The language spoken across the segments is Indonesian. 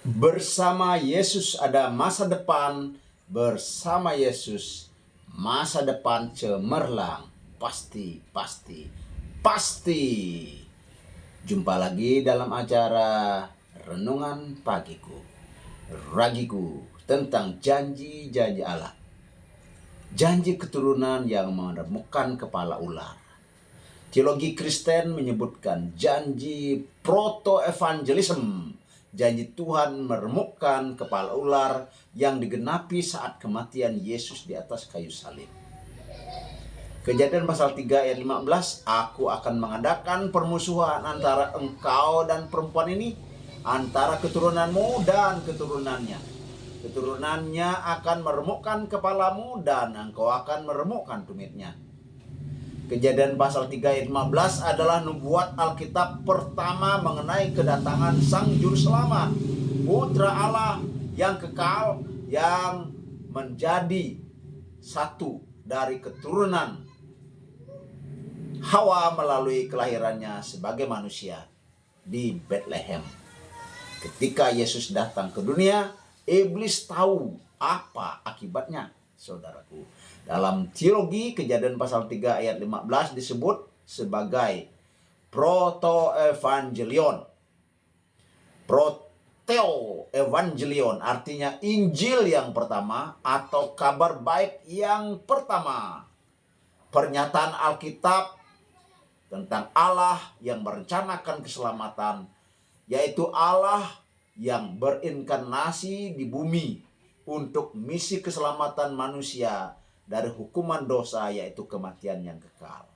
Bersama Yesus ada masa depan, bersama Yesus masa depan cemerlang. Pasti, pasti, pasti. Jumpa lagi dalam acara Renungan Pagiku, Ragiku, tentang janji-janji Allah. Janji keturunan yang meremukkan kepala ular. Teologi Kristen menyebutkan janji proto-evangelism, janji Tuhan meremukkan kepala ular yang digenapi saat kematian Yesus di atas kayu salib. Kejadian pasal 3 ayat 15, aku akan mengadakan permusuhan antara engkau dan perempuan ini, antara keturunanmu dan keturunannya. Keturunannya akan meremukkan kepalamu dan engkau akan meremukkan tumitnya. Kejadian pasal 3 ayat 15 adalah nubuat Alkitab pertama mengenai kedatangan Sang Juru Selamat, Putra Allah yang kekal, yang menjadi satu dari keturunan Hawa melalui kelahirannya sebagai manusia di Bethlehem. Ketika Yesus datang ke dunia, iblis tahu apa akibatnya, saudaraku. Dalam teologi, Kejadian pasal 3 ayat 15 disebut sebagai proto-evangelion. Proteo-evangelion artinya Injil yang pertama atau kabar baik yang pertama. Pernyataan Alkitab tentang Allah yang merencanakan keselamatan, yaitu Allah yang berinkarnasi di bumi untuk misi keselamatan manusia dari hukuman dosa, yaitu kematian yang kekal.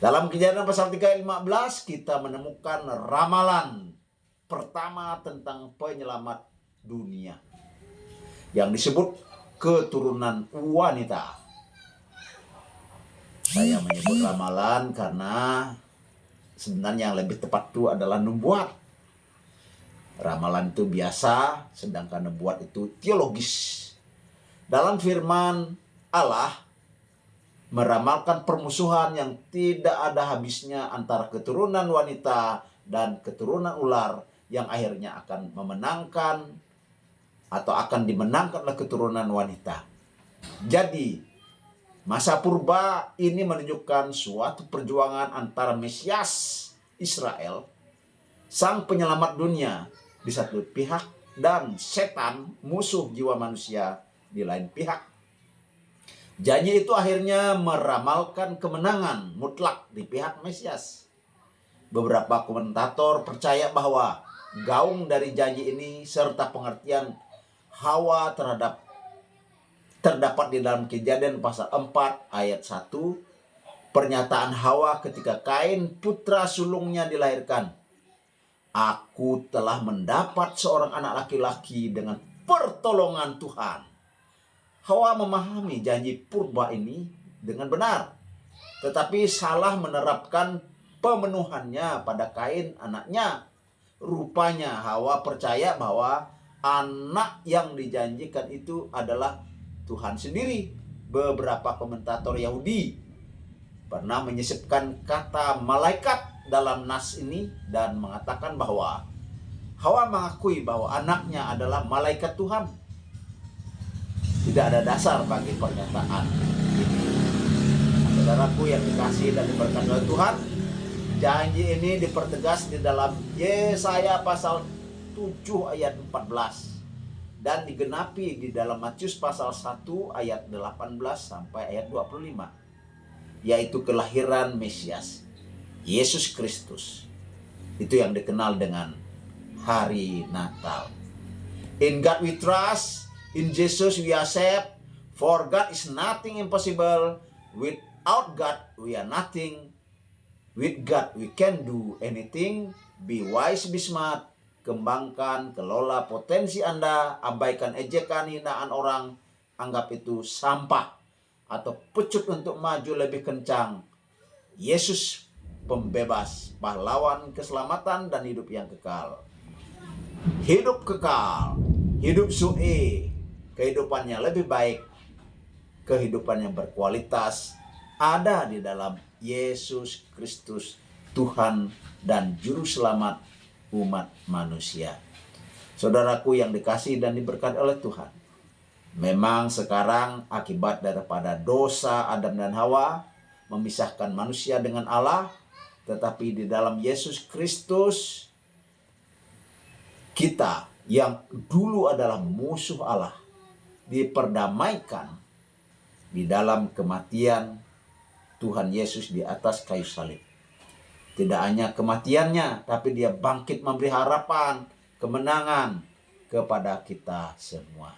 Dalam Kejadian pasal 3 ayat 15 kita menemukan ramalan pertama tentang penyelamat dunia yang disebut keturunan wanita. Saya menyebut ramalan karena sebenarnya yang lebih tepat itu adalah nubuat. Ramalan itu biasa, sedangkan nubuat itu teologis. Dalam firman Allah meramalkan permusuhan yang tidak ada habisnya antara keturunan wanita dan keturunan ular yang akhirnya akan memenangkan atau akan dimenangkan oleh keturunan wanita. Jadi, masa purba ini menunjukkan suatu perjuangan antara Mesias Israel, sang penyelamat dunia di satu pihak, dan setan, musuh jiwa manusia, di lain pihak. Janji itu akhirnya meramalkan kemenangan mutlak di pihak Mesias. Beberapa komentator percaya bahwa gaung dari janji ini serta pengertian Hawa terdapat di dalam Kejadian pasal 4 ayat 1. Pernyataan Hawa ketika Kain putra sulungnya dilahirkan. Aku telah mendapat seorang anak laki-laki dengan pertolongan Tuhan. Hawa memahami janji purba ini dengan benar, tetapi salah menerapkan pemenuhannya pada Kain anaknya. Rupanya Hawa percaya bahwa anak yang dijanjikan itu adalah Tuhan sendiri. Beberapa komentator Yahudi pernah menyisipkan kata malaikat dalam nas ini dan mengatakan bahwa Hawa mengakui bahwa anaknya adalah malaikat Tuhan. Tidak ada dasar bagi pernyataan ini. Saudaraku yang dikasihi dan diberkati oleh Tuhan, janji ini dipertegas di dalam Yesaya pasal 7 ayat 14 dan digenapi di dalam Matius pasal 1 ayat 18 sampai ayat 25, yaitu kelahiran Mesias, Yesus Kristus. Itu yang dikenal dengan hari Natal. In God we trust, in Jesus we are saved, for God is nothing impossible. Without God we are nothing. With God we can do anything. Be wise, be smart. Kembangkan, kelola potensi Anda. Abaikan ejekan, hinaan orang. Anggap itu sampah atau pecut untuk maju lebih kencang. Yesus pembebas, pahlawan keselamatan dan hidup yang kekal. Hidup kekal, hidup su'i, kehidupannya lebih baik, kehidupan yang berkualitas ada di dalam Yesus Kristus, Tuhan dan Juru Selamat umat manusia. Saudaraku yang dikasihi dan diberkati oleh Tuhan, memang sekarang akibat daripada dosa Adam dan Hawa memisahkan manusia dengan Allah, tetapi di dalam Yesus Kristus kita yang dulu adalah musuh Allah diperdamaikan di dalam kematian Tuhan Yesus di atas kayu salib. Tidak hanya kematiannya, tapi dia bangkit memberi harapan, kemenangan kepada kita semua.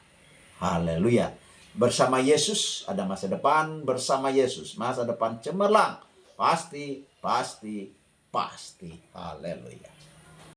Haleluya. Bersama Yesus ada masa depan, bersama Yesus masa depan cemerlang. Pasti, pasti, pasti. Haleluya.